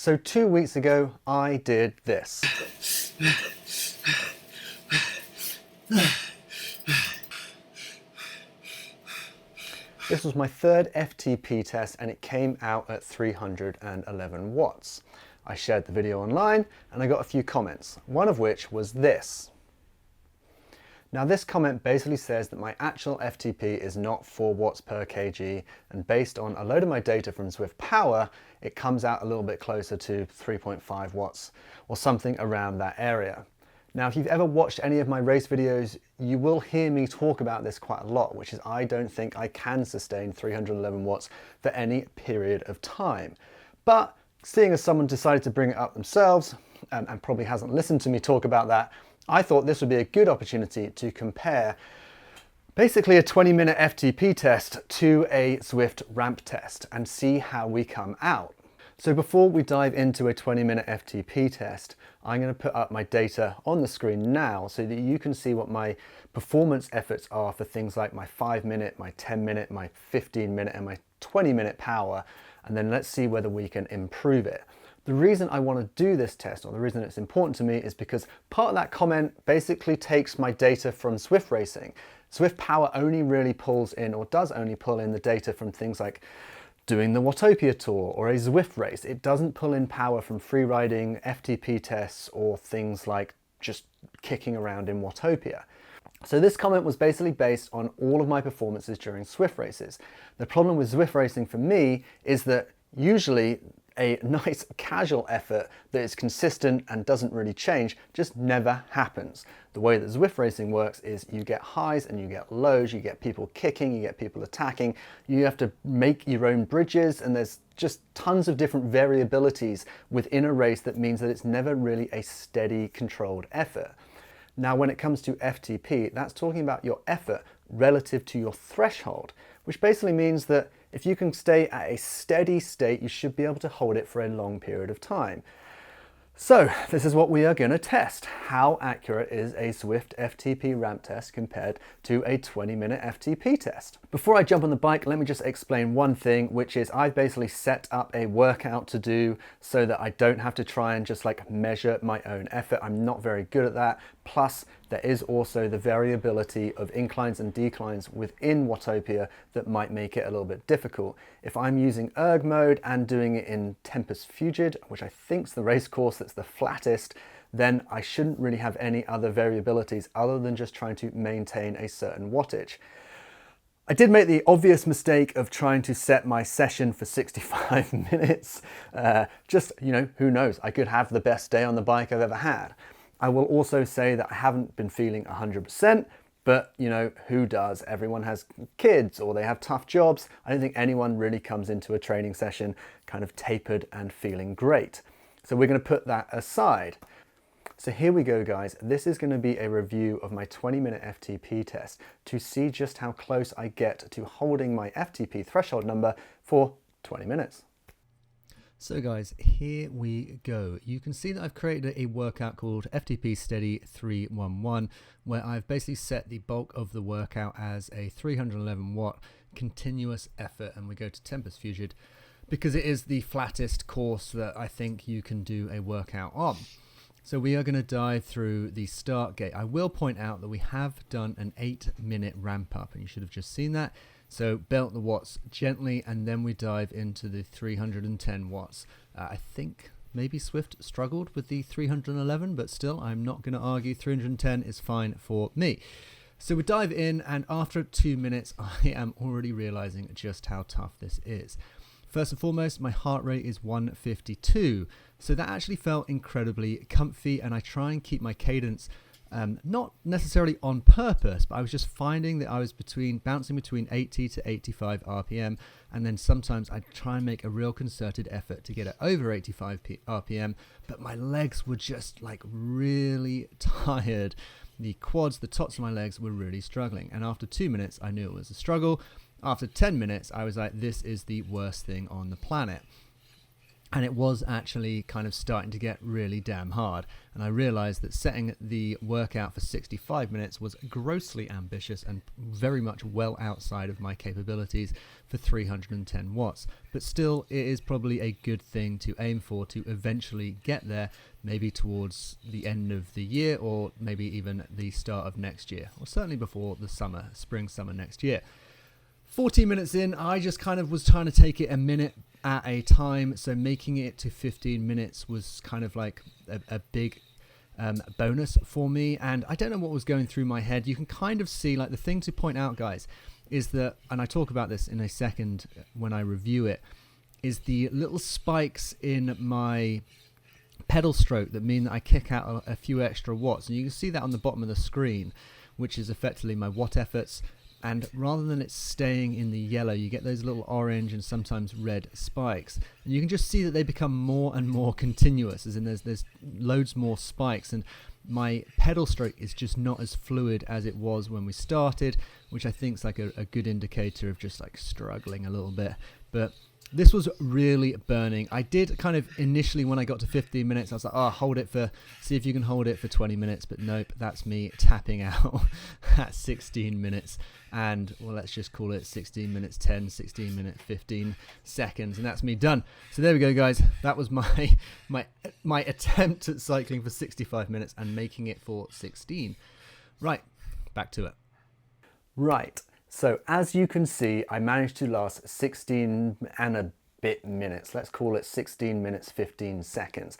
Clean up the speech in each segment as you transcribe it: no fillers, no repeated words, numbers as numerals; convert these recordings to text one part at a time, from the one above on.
So 2 weeks ago, I did this. This was my third FTP test and it came out at 311 watts. I shared the video online and I got a few comments, one of which was this. Now this comment basically says that my actual FTP is not 4 watts per kg, and based on a load of my data from Zwift Power, it comes out a little bit closer to 3.5 watts or something around that area. Now if you've ever watched any of my race videos, you will hear me talk about this quite a lot, which is I don't think I can sustain 311 watts for any period of time. But seeing as someone decided to bring it up themselves and probably hasn't listened to me talk about that, I thought this would be a good opportunity to compare basically a 20-minute FTP test to a Zwift ramp test and see how we come out. So before we dive into a 20-minute FTP test, I'm going to put up my data on the screen now so that you can see what my performance efforts are for things like my 5-minute, my 10-minute, my 15-minute and my 20-minute power, and then let's see whether we can improve it. The reason I want to do this test, or the reason it's important to me, is because part of that comment basically takes my data from Zwift racing. Zwift Power only really pulls in, or does only pull in, the data from things like doing the Watopia Tour or a Zwift race. It doesn't pull in power from free riding, FTP tests, or things like just kicking around in Watopia. So this comment was basically based on all of my performances during Zwift races. The problem with Zwift racing for me is that usually a nice casual effort that is consistent and doesn't really change just never happens. The way that Zwift racing works is you get highs and you get lows, you get people kicking, you get people attacking, you have to make your own bridges, and there's just tons of different variabilities within a race that means that it's never really a steady, controlled effort. Now when it comes to FTP, that's talking about your effort relative to your threshold, which basically means that if you can stay at a steady state, you should be able to hold it for a long period of time. So this is what we are going to test. How accurate is a Zwift FTP ramp test compared to a 20-minute FTP test? Before I jump on the bike, let me just explain one thing, which is I've basically set up a workout to do so that I don't have to try and just like measure my own effort. I'm not very good at that. Plus, there is also the variability of inclines and declines within Watopia that might make it a little bit difficult. If I'm using erg mode and doing it in Tempus Fugit, which I think is the race course that's the flattest, then I shouldn't really have any other variabilities other than just trying to maintain a certain wattage. I did make the obvious mistake of trying to set my session for 65 minutes. Just, you know, who knows? I could have the best day on the bike I've ever had. I will also say that I haven't been feeling 100%, but you know, who does? Everyone has kids or they have tough jobs. I don't think anyone really comes into a training session kind of tapered and feeling great. So we're going to put that aside. So here we go, guys. This is going to be a review of my 20-minute FTP test to see just how close I get to holding my FTP threshold number for 20 minutes. So guys, here we go. You can see that I've created a workout called FTP Steady 311, where I've basically set the bulk of the workout as a 311 watt continuous effort, and we go to Tempus Fugit because it is the flattest course that I think you can do a workout on. So we are going to dive through the start gate. I will point out that we have done an 8-minute ramp up, and you should have just seen that. So belt the watts gently, and then we dive into the 310 watts. I think maybe Zwift struggled with the 311, but still, I'm not going to argue. 310 is fine for me. So we dive in, and after 2 minutes, I am already realizing just how tough this is. First and foremost, my heart rate is 152. So that actually felt incredibly comfy, and I try and keep my cadence not necessarily on purpose, but I was just finding that I was bouncing between 80 to 85 RPM, and then sometimes I'd try and make a real concerted effort to get it over 85 RPM, but my legs were just like really tired. The quads, the tops of my legs were really struggling, and after 2 minutes I knew it was a struggle. After 10 minutes I was like, this is the worst thing on the planet. And it was actually kind of starting to get really damn hard. And I realized that setting the workout for 65 minutes was grossly ambitious and very much well outside of my capabilities for 310 watts. But still, it is probably a good thing to aim for to eventually get there, maybe towards the end of the year or maybe even the start of next year, or certainly before the spring, summer next year. 40 minutes in, I just kind of was trying to take it a minute at a time, so making it to 15 minutes was kind of like a big bonus for me, and I don't know what was going through my head. You can kind of see, like, the thing to point out, guys, is that, and I talk about this in a second when I review it, is the little spikes in my pedal stroke that mean that I kick out a few extra watts, and you can see that on the bottom of the screen, which is effectively my watt efforts. And rather than it staying in the yellow, you get those little orange and sometimes red spikes. And you can just see that they become more and more continuous, as in there's loads more spikes. And my pedal stroke is just not as fluid as it was when we started, which I think is like a good indicator of just like struggling a little bit. But this was really burning. I did kind of initially, when I got to 15 minutes, I was like, oh, see if you can hold it for 20 minutes. But nope, that's me tapping out at 16 minutes. And well, let's just call it 16 minutes 10, 16 minutes 15 seconds. And that's me done. So there we go, guys. That was my attempt at cycling for 65 minutes and making it for 16. Right, back to it. Right. So as you can see, I managed to last 16 and a bit minutes. Let's call it 16 minutes, 15 seconds.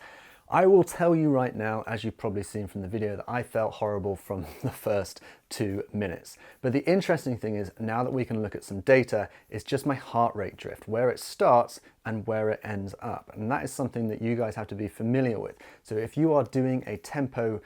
I will tell you right now, as you've probably seen from the video, that I felt horrible from the first 2 minutes. But the interesting thing is, now that we can look at some data, it's just my heart rate drift, where it starts and where it ends up. And that is something that you guys have to be familiar with. So if you are doing a tempo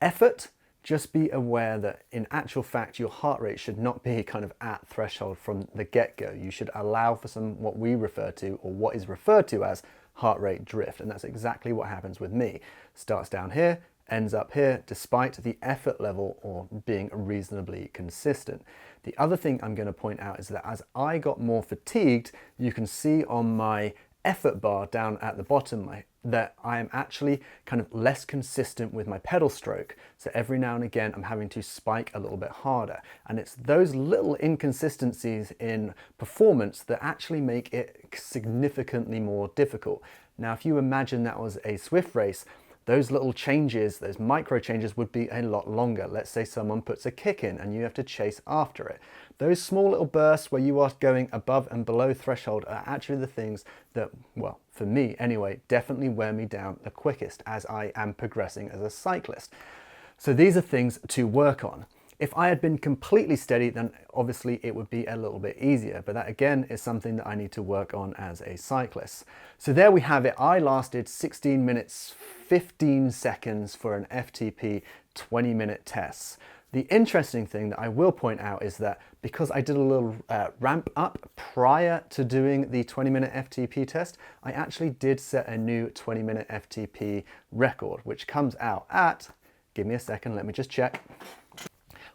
effort, just be aware that in actual fact, your heart rate should not be kind of at threshold from the get-go. You should allow for some what we refer to, or what is referred to as, heart rate drift. And that's exactly what happens with me. Starts down here, ends up here, despite the effort level or being reasonably consistent. The other thing I'm going to point out is that as I got more fatigued, you can see on my effort bar down at the bottom that I am actually kind of less consistent with my pedal stroke. So every now and again, I'm having to spike a little bit harder. And it's those little inconsistencies in performance that actually make it significantly more difficult. Now, if you imagine that was a Zwift race, those little changes, those micro changes would be a lot longer. Let's say someone puts a kick in and you have to chase after it. Those small little bursts where you are going above and below threshold are actually the things that, well, for me anyway, definitely wear me down the quickest as I am progressing as a cyclist. So these are things to work on. If I had been completely steady, then obviously it would be a little bit easier, but that again is something that I need to work on as a cyclist. So there we have it. I lasted 16 minutes, 15 seconds for an FTP 20-minute test. The interesting thing that I will point out is that because I did a little ramp up prior to doing the 20-minute FTP test, I actually did set a new 20-minute FTP record, which comes out at, give me a second, let me just check,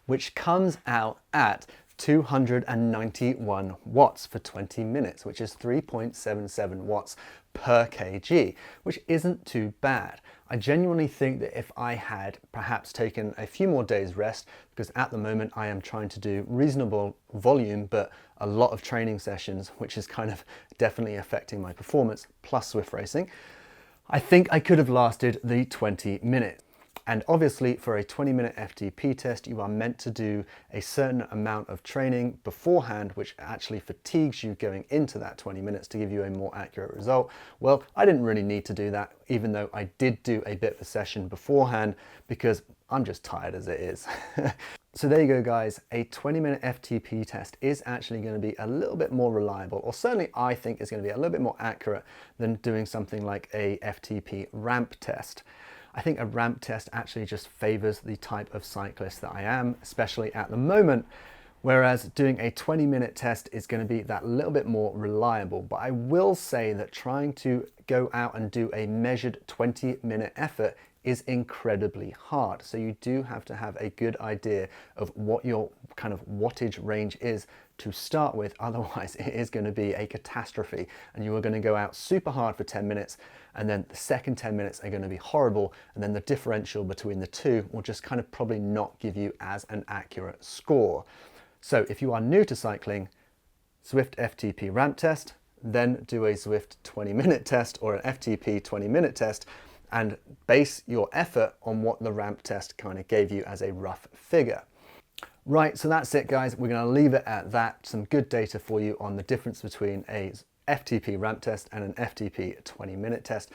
which comes out at 291 watts for 20 minutes, which is 3.77 watts per kg, which isn't too bad. I genuinely think that if I had perhaps taken a few more days rest, because at the moment I am trying to do reasonable volume, but a lot of training sessions, which is kind of definitely affecting my performance, plus Zwift racing, I think I could have lasted the 20 minutes. And obviously for a 20-minute FTP test, you are meant to do a certain amount of training beforehand, which actually fatigues you going into that 20 minutes to give you a more accurate result. Well, I didn't really need to do that, even though I did do a bit of a session beforehand, because I'm just tired as it is. So there you go, guys. A 20-minute FTP test is actually going to be a little bit more reliable, or certainly I think is going to be a little bit more accurate than doing something like a FTP ramp test. I think a ramp test actually just favors the type of cyclist that I am, especially at the moment, whereas doing a 20-minute test is going to be that little bit more reliable. But I will say that trying to go out and do a measured 20-minute effort is incredibly hard. So you do have to have a good idea of what your kind of wattage range is to start with. Otherwise it is going to be a catastrophe and you are going to go out super hard for 10 minutes and then the second 10 minutes are going to be horrible, and then the differential between the two will just kind of probably not give you as an accurate score. So if you are new to cycling, Zwift FTP Ramp test, then do a Zwift 20-minute test or an FTP 20-minute test, and base your effort on what the ramp test kind of gave you as a rough figure. Right, so that's it guys. We're going to leave it at that. Some good data for you on the difference between a FTP ramp test and an FTP 20-minute test.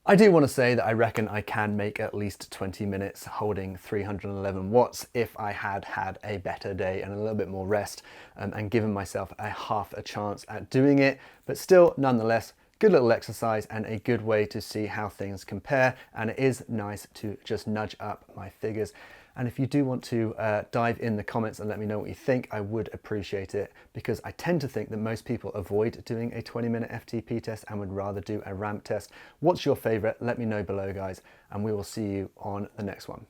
I do want to say that I reckon I can make at least 20 minutes holding 311 watts if I had had a better day and a little bit more rest and given myself a half a chance at doing it. But still, nonetheless, good little exercise and a good way to see how things compare. And it is nice to just nudge up my figures. And if you do want to dive in the comments and let me know what you think, I would appreciate it, because I tend to think that most people avoid doing a 20-minute FTP test and would rather do a ramp test. What's your favorite? Let me know below, guys, and we will see you on the next one.